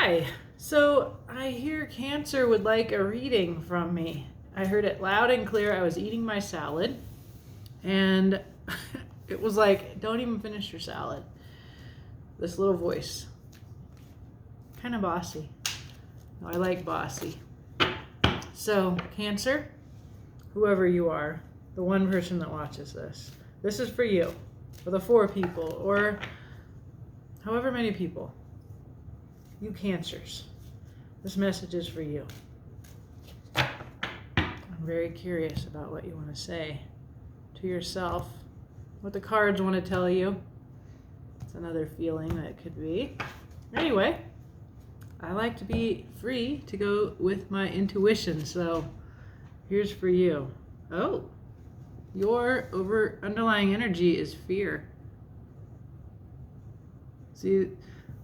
Hi. So I hear Cancer would like a reading from me. I heard it loud and clear. I was eating my salad and it was like, don't even finish your salad. This little voice. Kind of bossy. No, I like bossy. So, Cancer, whoever you are, the one person that watches this is for you, for the 4 people, or however many people. You Cancers, this message is for you. I'm very curious about what you want to say to yourself, what the cards want to tell you. It's another feeling that it could be. Anyway, I like to be free to go with my intuition, so here's for you. Oh, your underlying energy is fear. See,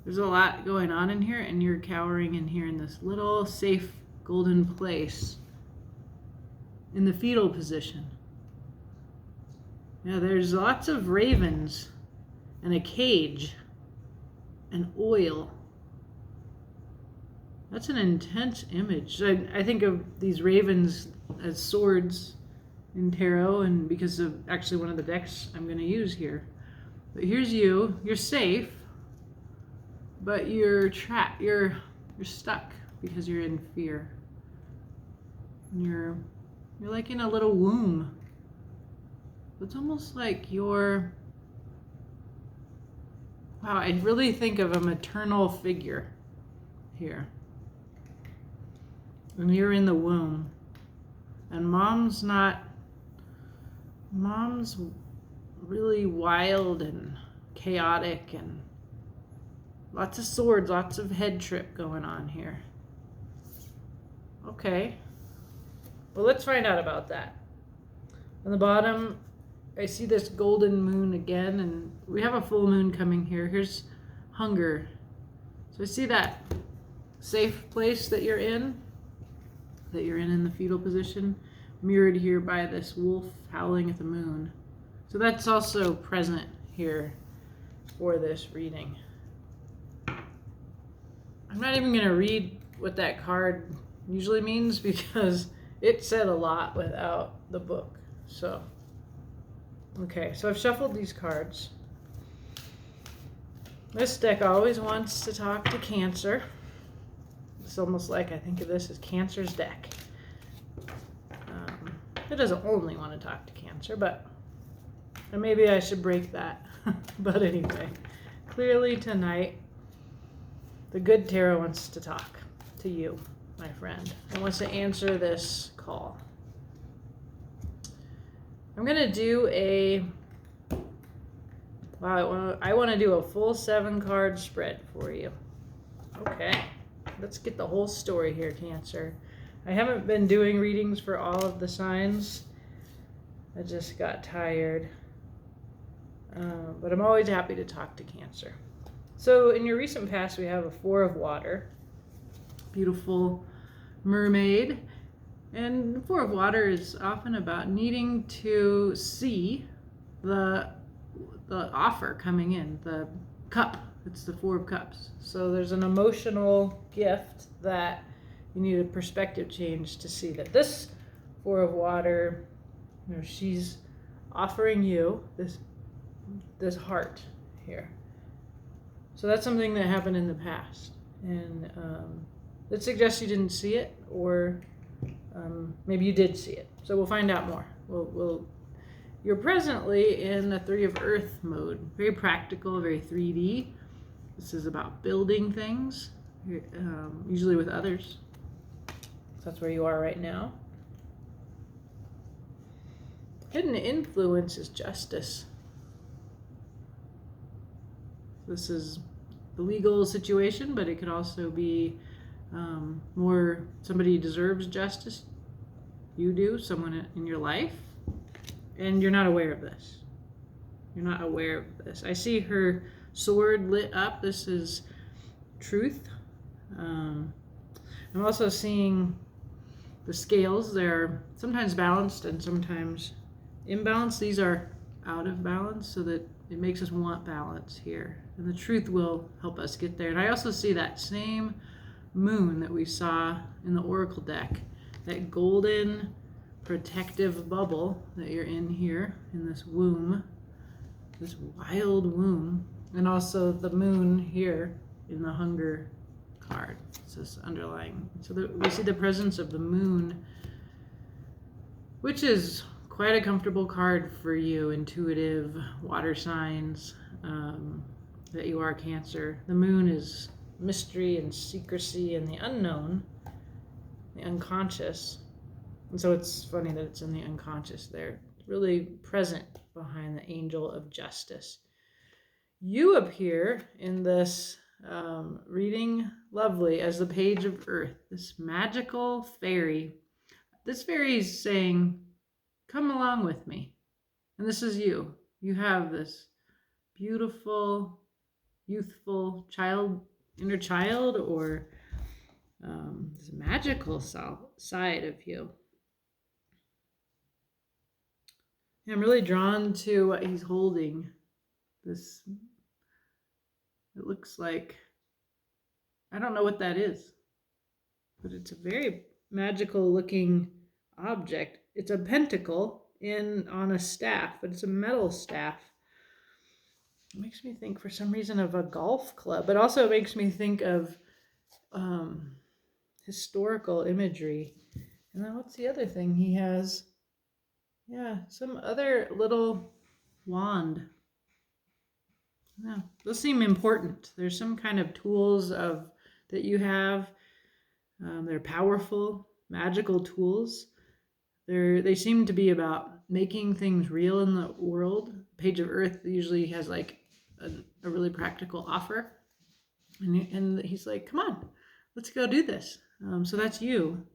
there's a lot going on in here, and you're cowering in here in this little safe golden place in the fetal position. Yeah, there's lots of ravens and a cage and oil. That's an intense image. I think of these ravens as swords in tarot, and because of actually one of the decks I'm going to use here. But here's you. You're safe. But you're trapped, you're stuck because you're in fear. And you're like in a little womb. It's almost like wow, I really think of a maternal figure here. And you're in the womb. And mom's really wild and chaotic and lots of swords, lots of head trip going on here. Okay. Well, let's find out about that. On the bottom, I see this golden moon again, and we have a full moon coming here. Here's hunger. So I see that safe place that you're in the fetal position, mirrored here by this wolf howling at the moon. So that's also present here for this reading. I'm not even going to read what that card usually means because it said a lot without the book. So, okay, so I've shuffled these cards. This deck always wants to talk to Cancer. It's almost like I think of this as Cancer's deck. It doesn't only want to talk to Cancer, but maybe I should break that. But anyway, clearly tonight, the good tarot wants to talk to you, my friend. It wants to answer this call. I'm going to do I want to do a full 7-card spread for you. Okay, let's get the whole story here, Cancer. I haven't been doing readings for all of the signs. I just got tired. But I'm always happy to talk to Cancer. So in your recent past, we have a 4 of water, beautiful mermaid. And 4 of water is often about needing to see the offer coming in, the cup. It's the 4 of cups. So there's an emotional gift that you need a perspective change to see that this 4 of water, she's offering you this heart here. So that's something that happened in the past, and it suggests you didn't see it, or maybe you did see it. So we'll find out more. You're presently in the 3 of Earth mode, very practical, very 3D. This is about building things, usually with others. So that's where you are right now. Hidden influence is justice. This is the legal situation, but it could also be more somebody deserves justice. You do, someone in your life, and you're not aware of this. You're not aware of this. I see her sword lit up. This is truth. I'm also seeing the scales. They're sometimes balanced and sometimes imbalanced. These are out of balance, so that it makes us want balance here. And the truth will help us get there. And I also see that same moon that we saw in the Oracle deck. That golden protective bubble that you're in here, in this womb, this wild womb. And also the moon here in the Hunger card. It's this underlying. So we see the presence of the moon, which is quite a comfortable card for you, intuitive, water signs, that you are Cancer. The moon is mystery and secrecy and the unknown, the unconscious. And so it's funny that it's in the unconscious there. It's really present behind the angel of justice. You appear in this reading lovely as the Page of Earth, this magical fairy. This fairy is saying, come along with me. And this is you. You have this beautiful, youthful inner child, or this magical side of you. I'm really drawn to what he's holding. It looks like, I don't know what that is, but it's a very magical looking object. It's a pentacle on a staff, but it's a metal staff. It makes me think for some reason of a golf club, but also it makes me think of historical imagery. And then what's the other thing he has? Yeah, some other little wand. Yeah, those seem important. There's some kind of tools that you have. They're powerful, magical tools. They seem to be about making things real in the world. Page of Earth usually has like a really practical offer. And he's like, come on, let's go do this. So that's you,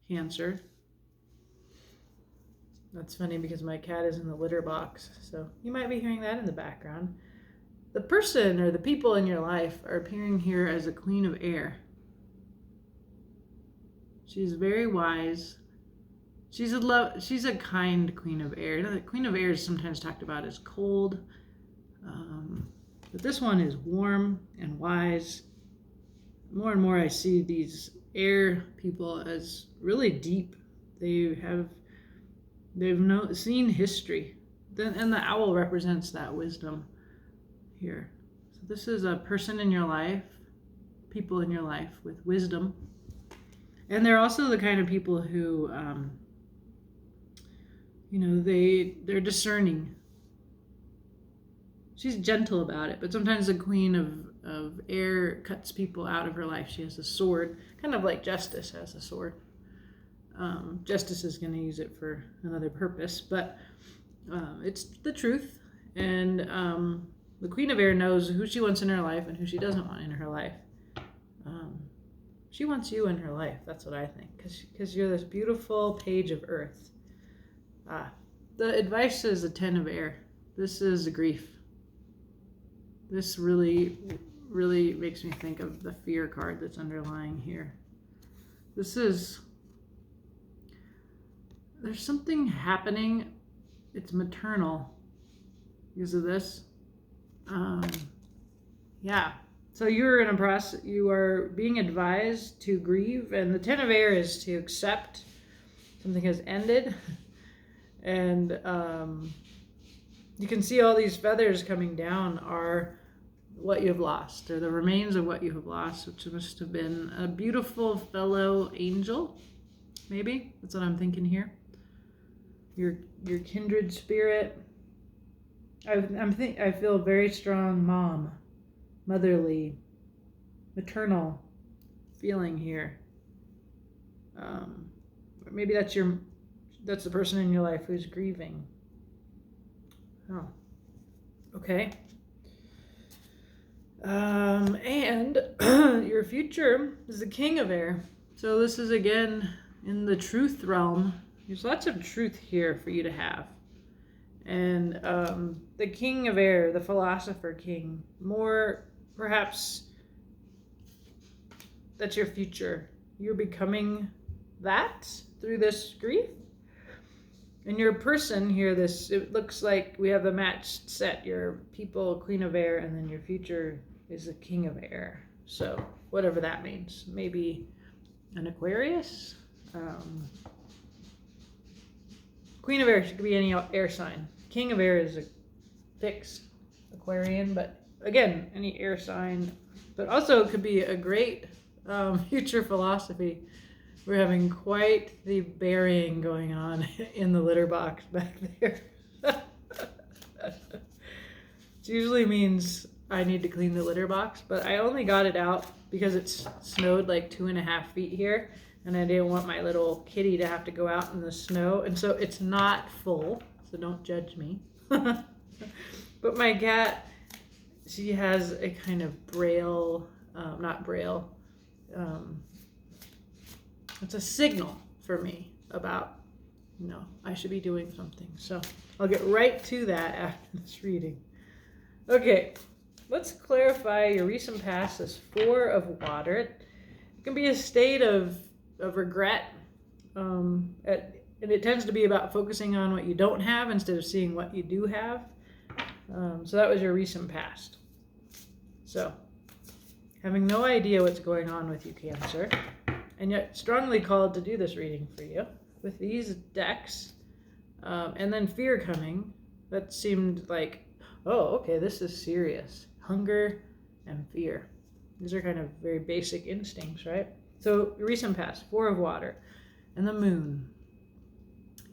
Cancer. That's funny because my cat is in the litter box, so you might be hearing that in the background. The person or the people in your life are appearing here as a Queen of Air. She's very wise. She's a kind Queen of Air. The Queen of Air is sometimes talked about as cold, but this one is warm and wise. More and more I see these air people as really deep. They've seen history. And the owl represents that wisdom here. So this is a person in your life, people in your life with wisdom. And they're also the kind of people who, they're discerning. She's gentle about it, but sometimes the Queen of Air cuts people out of her life. She has a sword, kind of like Justice has a sword. Justice is going to use it for another purpose, but it's the truth. And the Queen of Air knows who she wants in her life and who she doesn't want in her life. She wants you in her life. That's what I think, because you're this beautiful Page of Earth. The advice is the Ten of Air. This is grief. This really, really makes me think of the Fear card that's underlying here. There's something happening. It's maternal because of this. Yeah. So you're in a process. You are being advised to grieve, and the Ten of Air is to accept something has ended, and you can see all these feathers coming down are what you have lost, or the remains of what you have lost, which must have been a beautiful fellow angel. Maybe that's what I'm thinking here. Your kindred spirit. I feel a very strong mom, motherly, maternal feeling here. Maybe that's the person in your life who's grieving. Oh, okay. And your future is the King of Air. So this is again in the truth realm. There's lots of truth here for you to have. And the King of Air, the Philosopher King, more perhaps that's your future. You're becoming that through this grief. And your person here, it looks like we have a matched set. Your people, Queen of Air, and then your future is the King of Air. So whatever that means. Maybe an Aquarius. Queen of Air could be any air sign. King of Air is a fixed Aquarian, but again, any air sign. But also it could be a great future philosophy. We're having quite the burying going on in the litter box back there. It usually means I need to clean the litter box, but I only got it out because it's snowed like 2.5 feet here, and I didn't want my little kitty to have to go out in the snow, and so it's not full, so don't judge me. But my cat, she has a kind of braille, not braille, it's a signal for me about, I should be doing something. So I'll get right to that after this reading. Okay, let's clarify your recent past as 4 of water. It can be a state of regret, and it tends to be about focusing on what you don't have instead of seeing what you do have. So that was your recent past. So, having no idea what's going on with you, Cancer, and yet strongly called to do this reading for you with these decks, and then fear coming, that seemed like, oh, okay, this is serious. Hunger and fear. These are kind of very basic instincts, right? So, recent past, 4 of water, and the moon.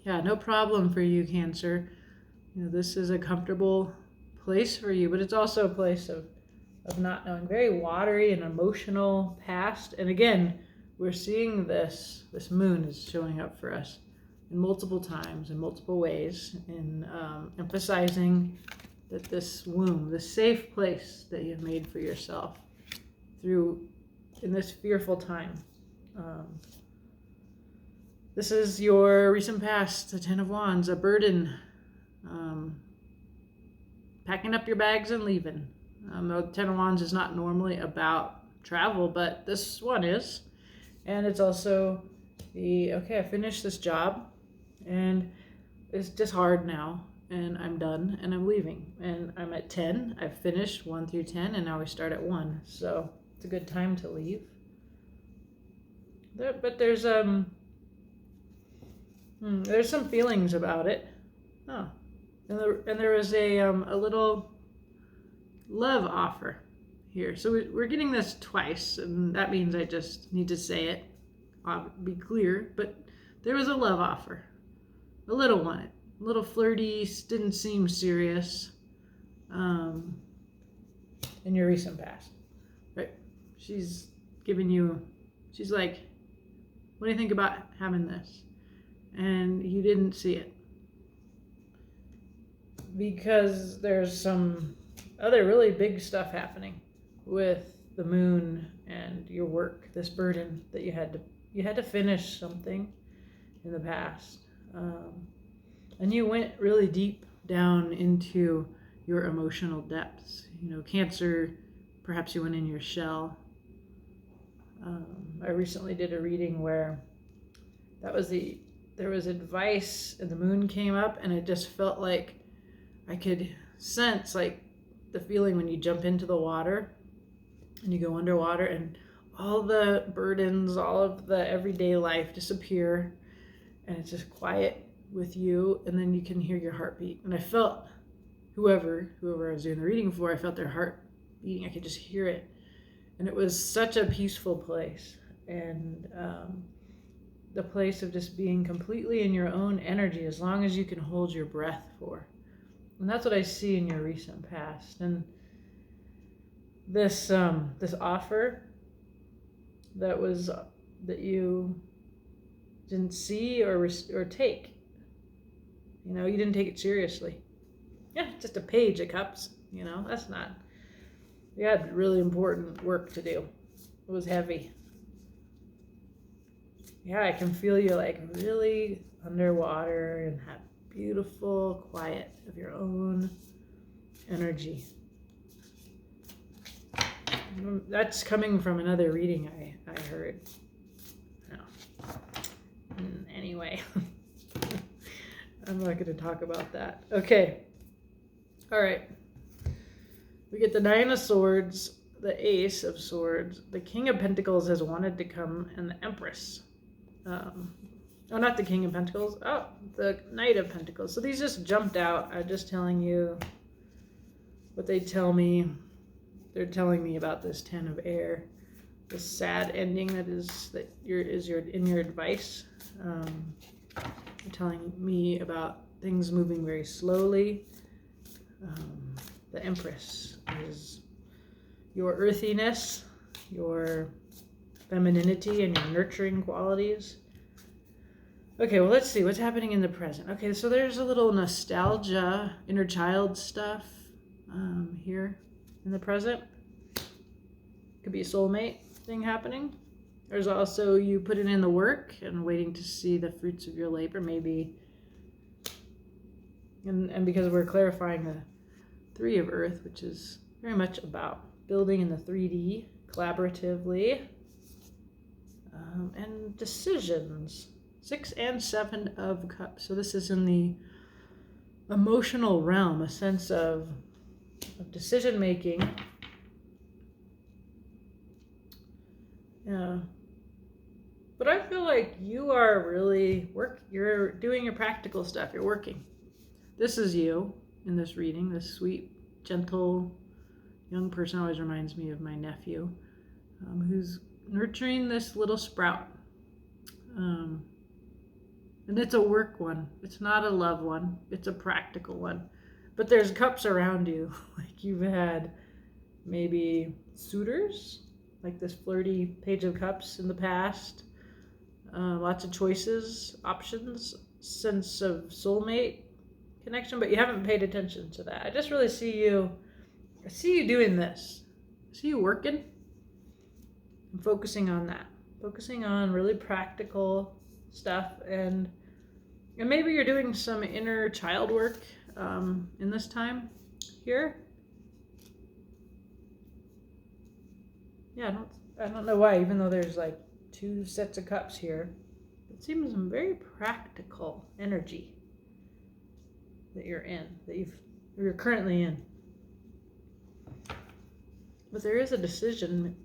Yeah, no problem for you, Cancer. This is a comfortable place for you, but it's also a place of not knowing. Very watery and emotional past. And again, we're seeing this moon is showing up for us in multiple times, in multiple ways, in emphasizing that this womb, this safe place that you've made for yourself in this fearful time. This is your recent past, the 10 of Wands, a burden, packing up your bags and leaving. The 10 of Wands is not normally about travel, but this one is. And it's also okay, I finished this job, and it's just hard now, and I'm done, and I'm leaving. And I'm at 10. I've finished 1 through 10, and now we start at 1. So it's a good time to leave. But there's some feelings about it. Oh, and there was a little love offer here. So we're getting this twice, and that means I just need to say it. I'll be clear, but there was a love offer, a little one, a little flirty, didn't seem serious, in your recent past, right? She's like, what do you think about having this? And you didn't see it because there's some other really big stuff happening with the moon and your work, this burden that you had to finish something in the past, and you went really deep down into your emotional depths. Cancer, perhaps you went in your shell. I recently did a reading where there was advice, and the moon came up, and it just felt like I could sense like the feeling when you jump into the water and you go underwater, and all the burdens, all of the everyday life disappear, and it's just quiet with you, and then you can hear your heartbeat. And I felt whoever I was doing the reading for, I felt their heart beating. I could just hear it, and it was such a peaceful place, and the place of just being completely in your own energy as long as you can hold your breath for. And that's what I see in your recent past. And this offer that you didn't see or take, you didn't take it seriously. Yeah, just a page of cups, that's not. You had really important work to do. It was heavy. Yeah, I can feel you like really underwater and have beautiful quiet of your own energy. That's coming from another reading I heard. Anyway, I'm not going to talk about that. Okay. All right. We get the 9 of Swords. the Ace of Swords. The King of Pentacles has wanted to come, and the Empress. Oh, not the King of Pentacles. Oh, the Knight of Pentacles. So these just jumped out. I'm just telling you what they tell me. They're telling me about this Ten of Air, the sad ending that in your advice. They're telling me about things moving very slowly. The Empress is your earthiness, your femininity, and your nurturing qualities. Okay, well, let's see what's happening in the present. Okay, so there's a little nostalgia, inner child stuff here in the present. Could be a soulmate thing happening. There's also you putting in the work and waiting to see the fruits of your labor, maybe. And because we're clarifying the Three of Earth, which is very much about building in the 3D collaboratively, and decisions. 6 and 7 of Cups. So this is in the emotional realm, a sense of decision making. Yeah. But I feel like you are really you're doing your practical stuff. You're working. This is you in this reading. This sweet, gentle, young person always reminds me of my nephew, who's nurturing this little sprout. And it's a work one. It's not a love one. It's a practical one. But there's cups around you. Like you've had maybe suitors, like this flirty Page of Cups in the past. Lots of choices, options, sense of soulmate connection, but you haven't paid attention to that. I just really see you doing this. I see you working and focusing on that. Focusing on really practical stuff, and maybe you're doing some inner child work in this time here. Yeah, I don't know why, even though there's like 2 sets of cups here, it seems some very practical energy that you're in, you're currently in. But there is a decision,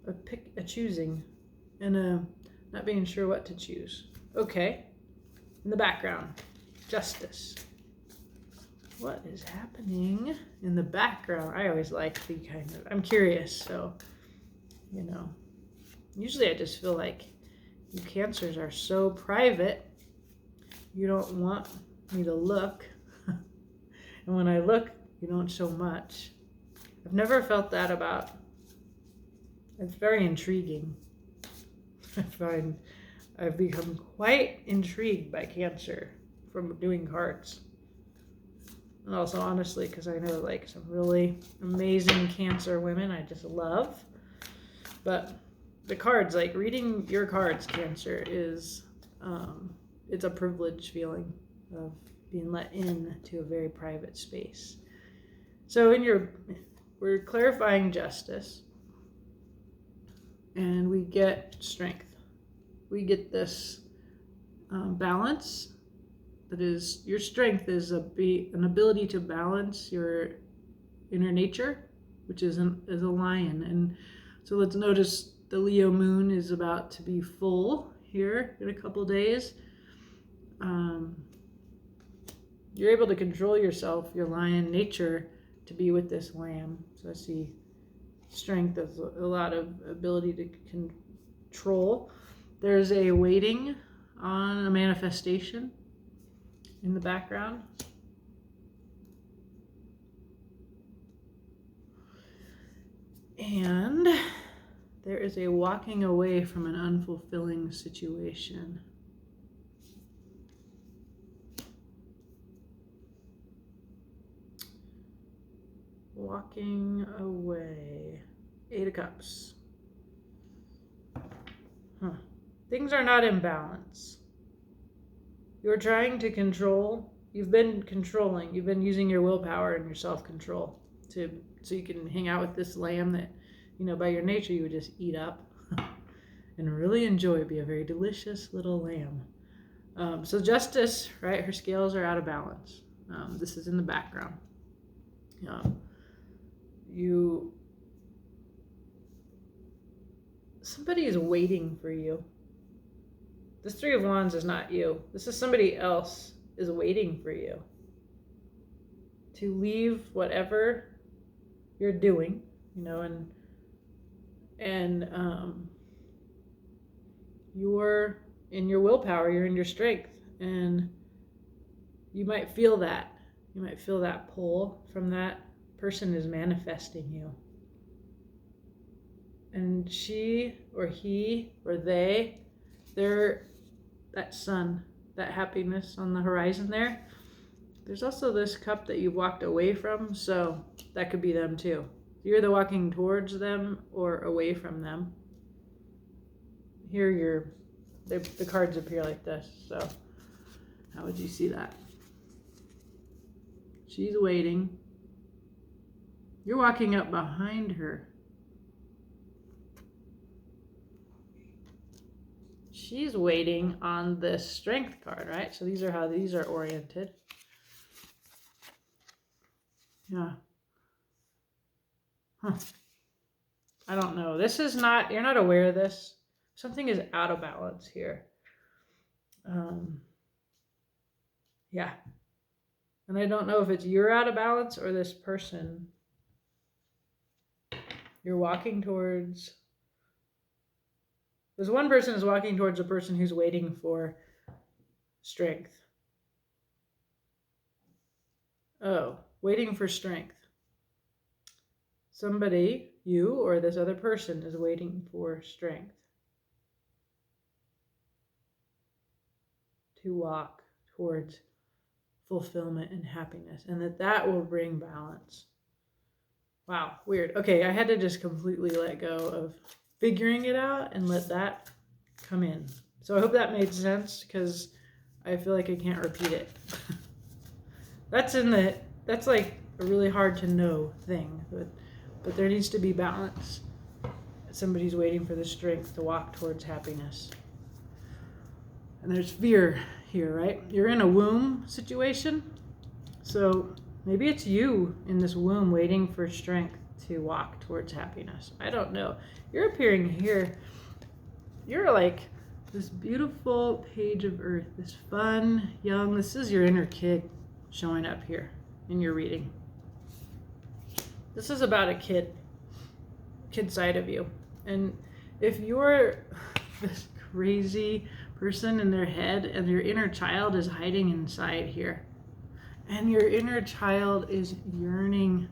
a choosing, and a not being sure what to choose. Okay. In the background, Justice. What is happening in the background? I always like the I'm curious, so, usually I just feel like you Cancers are so private, you don't want me to look. And when I look, you don't show much. I've never felt that about. It's very intriguing. I find I've become quite intrigued by Cancer from doing cards. And also, honestly, because I know like some really amazing Cancer women I just love. But the cards, like reading your cards, Cancer, is it's a privilege feeling of being let in to a very private space. So we're clarifying Justice, and we get Strength. We get this balance. That is, your strength is an ability to balance your inner nature, which is a lion. And so let's notice the Leo moon is about to be full here in a couple days. You're able to control yourself, your lion nature, to be with this lamb. So I see strength as a lot of ability to control. There's a waiting on a manifestation in the background. And there is a walking away from an unfulfilling situation. Walking away. 8 of Cups. Things are not in balance. You're trying to control. You've been controlling. You've been using your willpower and your self-control so you can hang out with this lamb that, by your nature you would just eat up and really enjoy. Be a very delicious little lamb. So Justice, right? Her scales are out of balance. This is in the background. somebody is waiting for you. This Three of Wands is not you. This is somebody else is waiting for you to leave whatever you're doing, you know, and you're in your willpower, you're in your strength, and you might feel that. You might feel that pull from that person is manifesting you. And she or he or they're that sun, that happiness on the horizon there. There's also this cup that you walked away from, so that could be them too. You're either walking towards them or away from them. Here the cards appear like this, so how would you see that? She's waiting. You're walking up behind her. She's waiting on this strength card, right? So these are how these are oriented. Yeah. Huh. I don't know. This is not, you're not aware of this. Something is out of balance here. Yeah. And I don't know if it's you're out of balance or this person you're walking towards. This one person is walking towards a person who's waiting for strength. Oh, waiting for strength. Somebody, you or this other person, is waiting for strength to walk towards fulfillment and happiness, and that will bring balance. Wow, weird. Okay, I had to just completely let go of figuring it out and let that come in. So I hope that made sense, because I feel like I can't repeat it. That's like a really hard to know thing, but there needs to be balance. Somebody's waiting for the strength to walk towards happiness. And there's fear here, right? You're in a womb situation. So maybe it's you in this womb waiting for strength to walk towards happiness. I don't know. You're appearing here. You're like this beautiful page of earth, this fun, young, this is your inner kid showing up here in your reading. This is about a kid side of you. And if you're this crazy person in their head and your inner child is hiding inside here, and your inner child is yearning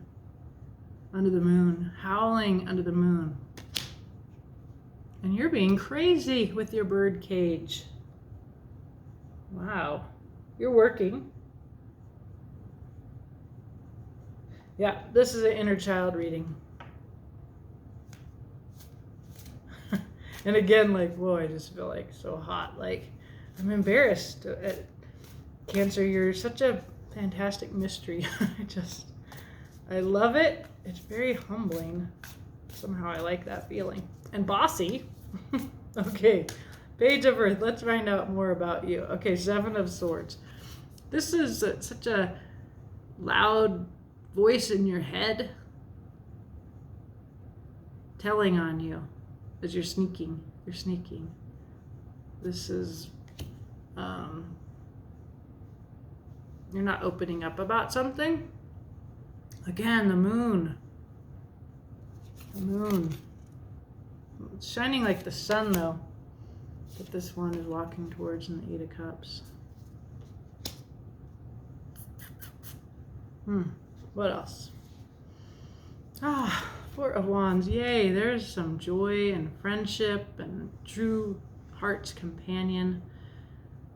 under the moon, howling under the moon, and you're being crazy with your bird cage. Wow, you're working. Yeah, this is an inner child reading. And again, like, whoa, I just feel like so hot. Like, I'm embarrassed. Cancer, you're such a fantastic mystery. I love it. It's very humbling. Somehow I like that feeling. And bossy. Okay, Page of Earth. Let's find out more about you. Okay, Seven of Swords. This is such a loud voice in your head telling on you as you're sneaking. You're sneaking. This is, you're not opening up about something. Again, the moon. The moon. It's shining like the sun, though, that this one is walking towards in the Eight of Cups. What else? Four of Wands. Yay, there's some joy and friendship and true heart's companion,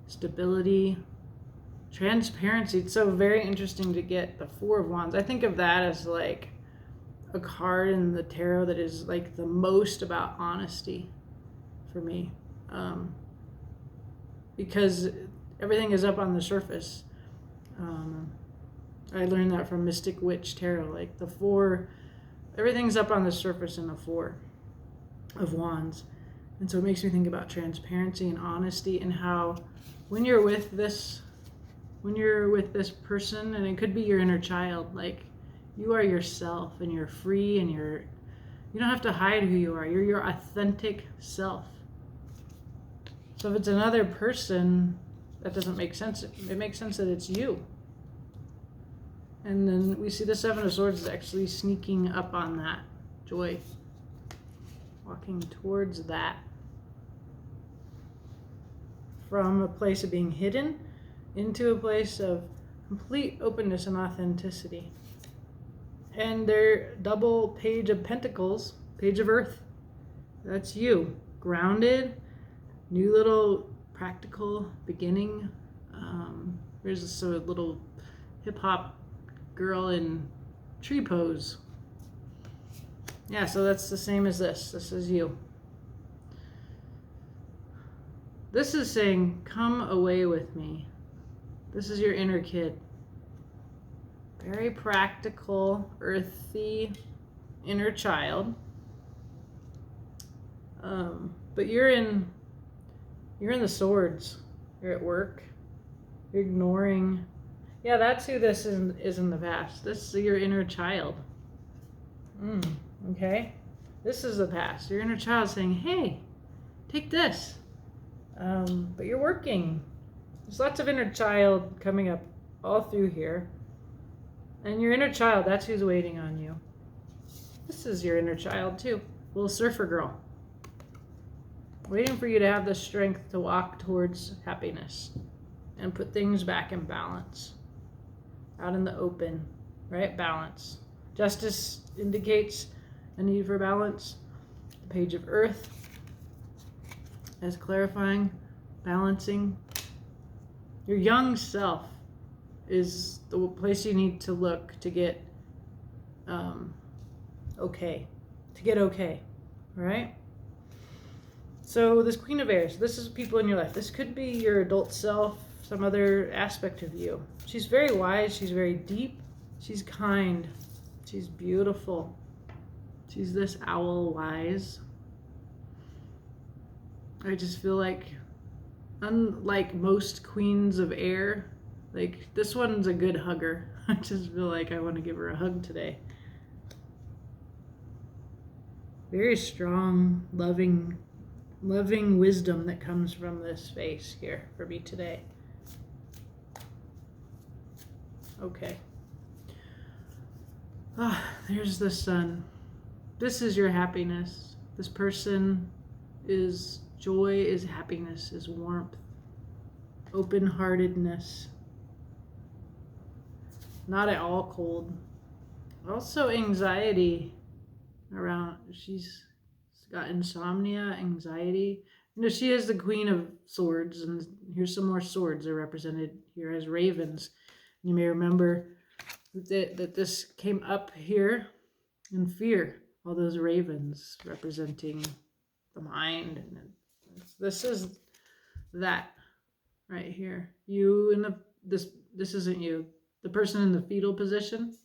stability, transparency. It's so very interesting to get the Four of Wands. I think of that as like a card in the tarot that is like the most about honesty for me, because everything is up on the surface. I learned that from Mystic Witch Tarot. Like the four, everything's up on the surface in the Four of Wands. And so it makes me think about transparency and honesty, and how when you're with this person, and it could be your inner child, like you are yourself and you're free and You don't have to hide who you are. You're your authentic self. So if it's another person, that doesn't make sense. It makes sense that it's you. And then we see the Seven of Swords is actually sneaking up on that joy. Walking towards that. From a place of being hidden into a place of complete openness and authenticity. And their double page of pentacles, page of earth. That's you. Grounded. New little practical beginning. There's this little hip hop girl in tree pose. Yeah, so that's the same as this. This is you. This is saying, come away with me. This is your inner kid. Very practical, earthy inner child. But you're in the swords. You're at work. You're ignoring. Yeah, that's who this is in the past. This is your inner child. Okay? This is the past. Your inner child saying, hey, take this. But you're working. There's lots of inner child coming up all through here. And your inner child, that's who's waiting on you. This is your inner child too. Little surfer girl. Waiting for you to have the strength to walk towards happiness and put things back in balance. Out in the open, right? Balance. Justice indicates a need for balance. The page of earth as clarifying, balancing. Your young self is the place you need to look to get okay. To get okay, right? So this Queen of Airs, this is people in your life. This could be your adult self, some other aspect of you. She's very wise. She's very deep. She's kind. She's beautiful. She's this owl wise. I just feel like, unlike most queens of air, like this one's a good hugger. I just feel like I want to give her a hug today. Very strong, loving wisdom that comes from this face here for me today. Okay. There's the sun. This is your happiness. This person is joy, is happiness, is warmth, open-heartedness. Not at all cold. Also anxiety around. She's got insomnia, anxiety. You know, she is the Queen of Swords, and here's some more swords are represented here as ravens. You may remember that this came up here in fear. All those ravens representing the mind. And this is that right here. You in the this isn't you. The person in the fetal position.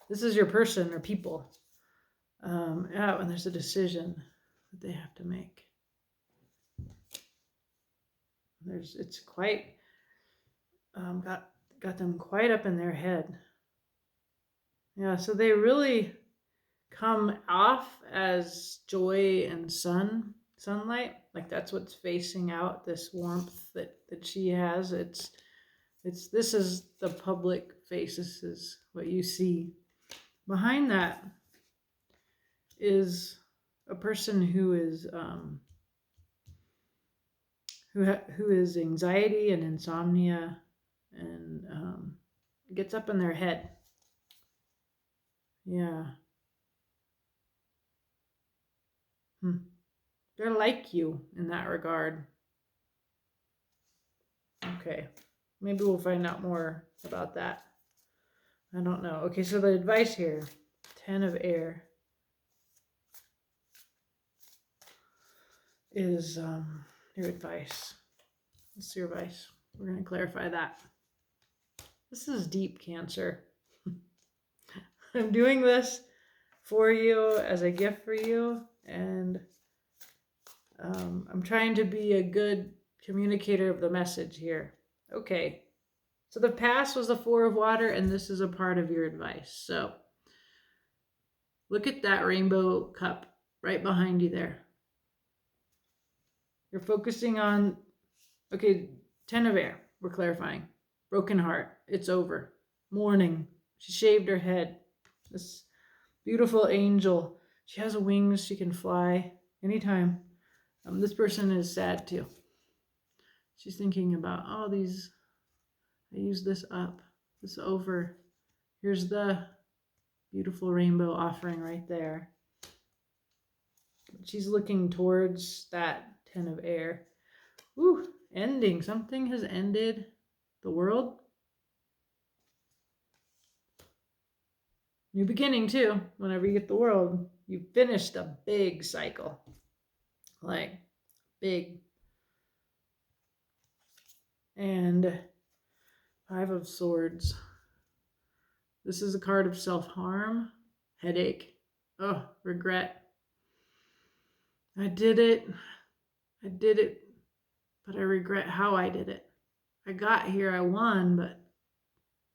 This is your person or people. And there's a decision that they have to make. It's quite got them quite up in their head. Yeah, so they really come off as joy and sunlight. Like that's what's facing out, this warmth that she has. This is the public face. This is what you see. Behind that is a person who is who is anxiety and insomnia and gets up in their head. Yeah. They're like you in that regard. Okay. Maybe we'll find out more about that. I don't know. Okay, so the advice here, 10 of air, is your advice. What's your advice? We're going to clarify that. This is deep, Cancer. I'm doing this for you as a gift for you, and I'm trying to be a good communicator of the message here. Okay, so the past was the Four of Water, and this is a part of your advice. So Look at that rainbow cup right behind you there. You're focusing on, okay, 10 of air. We're clarifying. Broken heart. It's over. Mourning. She shaved her head. This beautiful angel. She has wings. She can fly anytime. This person is sad too. She's thinking about, oh, these, I used this up. This over. Here's the beautiful rainbow offering right there. She's looking towards that 10 of air. Ooh, ending. Something has ended. The world. New beginning too. Whenever you get the world, you finished a big cycle. Like, big. And 5 of Swords. This is a card of self-harm, headache, oh, regret. I did it, but I regret how I did it. I got here, I won, but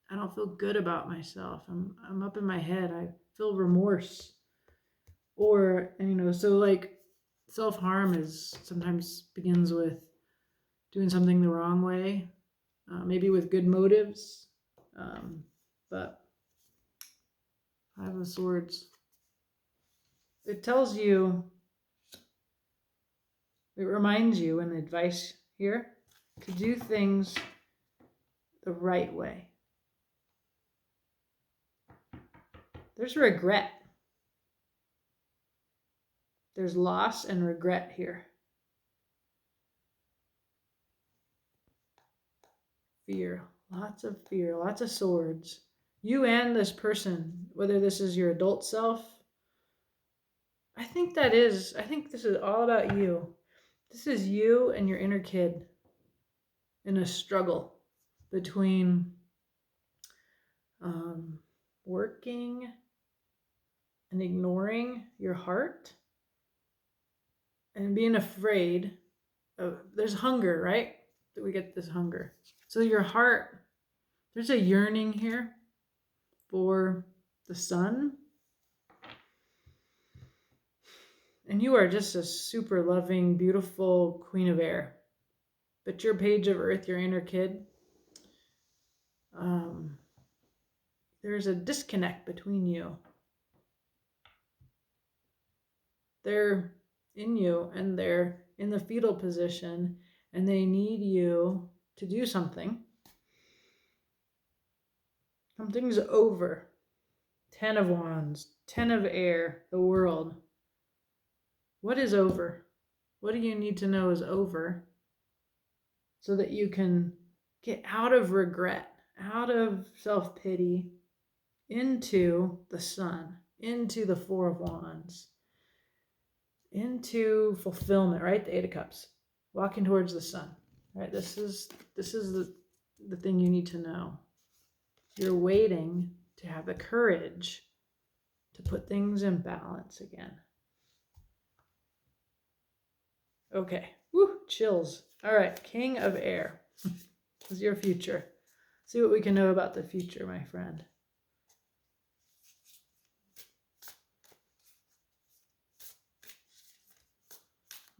I don't feel good about myself. I'm up in my head. I feel remorse. Or, so like self-harm is sometimes begins with doing something the wrong way, maybe with good motives, but 5 of Swords. It tells you, it reminds you in advice here to do things the right way. There's regret. There's loss and regret here. Fear, lots of fear, lots of swords. You and this person, whether this is your adult self, I think this is all about you. This is you and your inner kid in a struggle between working and ignoring your heart and being afraid of, there's hunger, right? That we get this hunger. So your heart, there's a yearning here for the sun. And you are just a super loving, beautiful queen of air. But your page of earth, your inner kid, there's a disconnect between you. They're in you and they're in the fetal position and they need you to do something. Something's over. 10 of Wands, 10 of air, the world. What is over? What do you need to know is over so that you can get out of regret, out of self-pity, into the sun, into the 4 of Wands, into fulfillment, right? The 8 of Cups, walking towards the sun, right? This is the thing you need to know. You're waiting to have the courage to put things in balance again. Okay, woo, chills. All right, King of Air. This is your future. See what we can know about the future, my friend.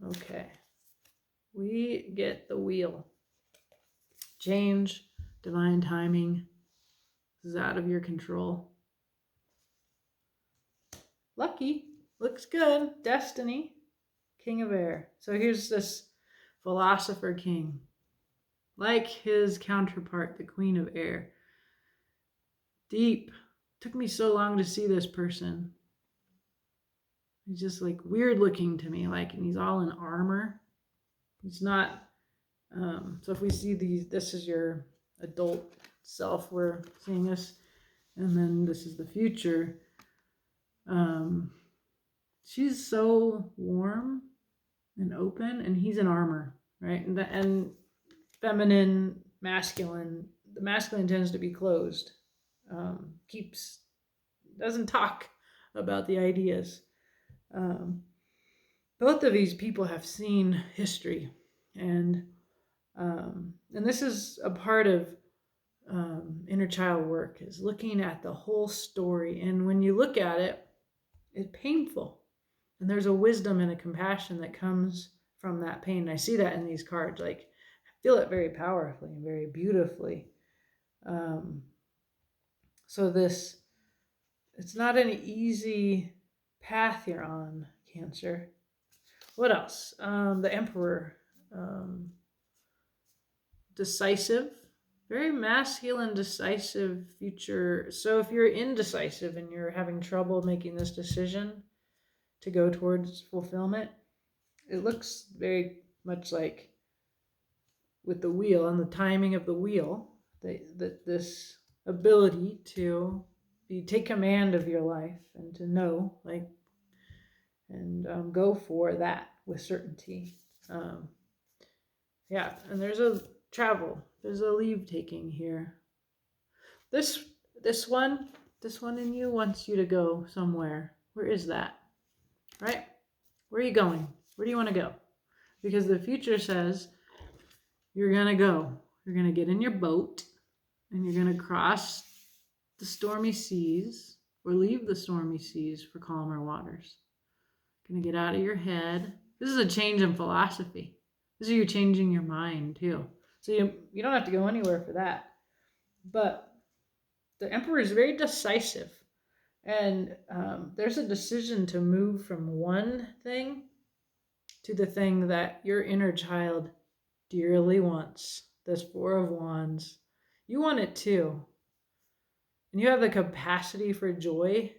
Okay, we get the wheel. Change, divine timing. This is out of your control. Lucky, looks good. Destiny, King of Air. So here's this philosopher king, like his counterpart, the Queen of Air. Deep. Took me so long to see this person. He's just like weird looking to me, like, and he's all in armor. He's not, so if we see these, this is your adult self, we're seeing this, and then this is the future. She's so warm and open, and he's in armor, right? And feminine, masculine, the masculine tends to be closed, doesn't talk about the ideas. Both of these people have seen history, and this is a part of inner child work, is looking at the whole story. And when you look at it, It's painful. And there's a wisdom and a compassion that comes from that pain. I see that in these cards. Like, I feel it very powerfully and very beautifully. So it's not an easy path you're on, Cancer. What else? The Emperor. Decisive. Very masculine, decisive future. So if you're indecisive and you're having trouble making this decision to go towards fulfillment, it looks very much like with the wheel and the timing of the wheel, that this ability to take command of your life and to know, like, and go for that with certainty. Yeah, and there's a travel. There's a leave taking here. This one in you wants you to go somewhere. Where is that? Right? Where are you going? Where do you want to go? Because the future says you're going to go. You're going to get in your boat and you're going to cross the stormy seas or leave the stormy seas for calmer waters. You're going to get out of your head. This is a change in philosophy. This is you changing your mind too. So you don't have to go anywhere for that. But the Emperor is very decisive. And there's a decision to move from one thing to the thing that your inner child dearly wants. This Four of Wands. You want it too. And you have the capacity for joy.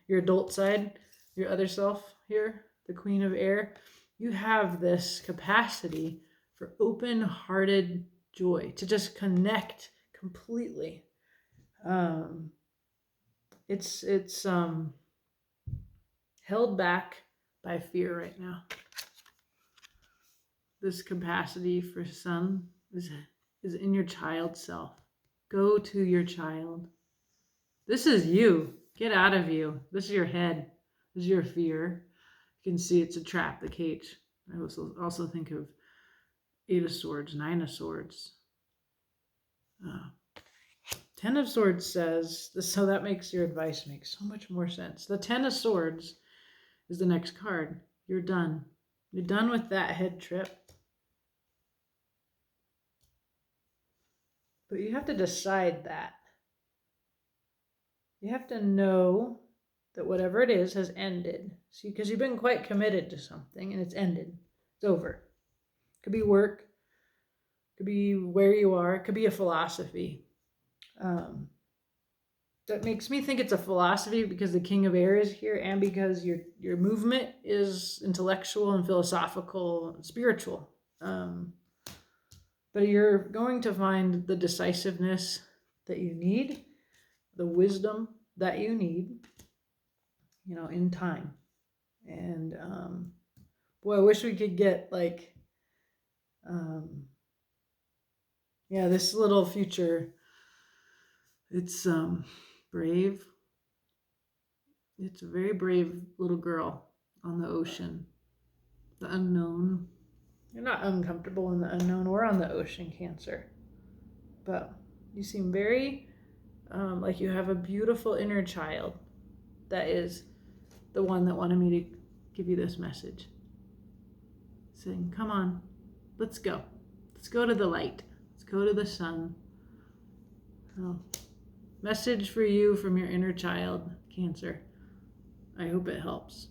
Your adult side, your other self here, the Queen of Air. You have this capacity for open-hearted joy, to just connect completely. It's held back by fear right now. This capacity for Sun is in your child self. Go to your child. This is you. Get out of you. This is your head. This is your fear. You can see it's a trap, the cage. I also think of Eight of Swords, Nine of Swords. Ten of Swords says, so that makes your advice make so much more sense. The Ten of Swords is the next card. You're done. You're done with that head trip. But you have to decide that. You have to know that whatever it is has ended. See, because you've been quite committed to something and it's ended. It's over. Could be work. Could be where you are. It could be a philosophy. That makes me think it's a philosophy because the King of Air is here and because your movement is intellectual and philosophical and spiritual. But you're going to find the decisiveness that you need, the wisdom that you need, in time. And boy, I wish we could get like, this little future. It's brave. It's a very brave little girl on the ocean, the unknown. You're not uncomfortable in the unknown or on the ocean, Cancer. But you seem very like you have a beautiful inner child that is the one that wanted me to give you this message. Saying, come on, let's go. Let's go to the light. Let's go to the sun. Oh. Message for you from your inner child, Cancer. I hope it helps.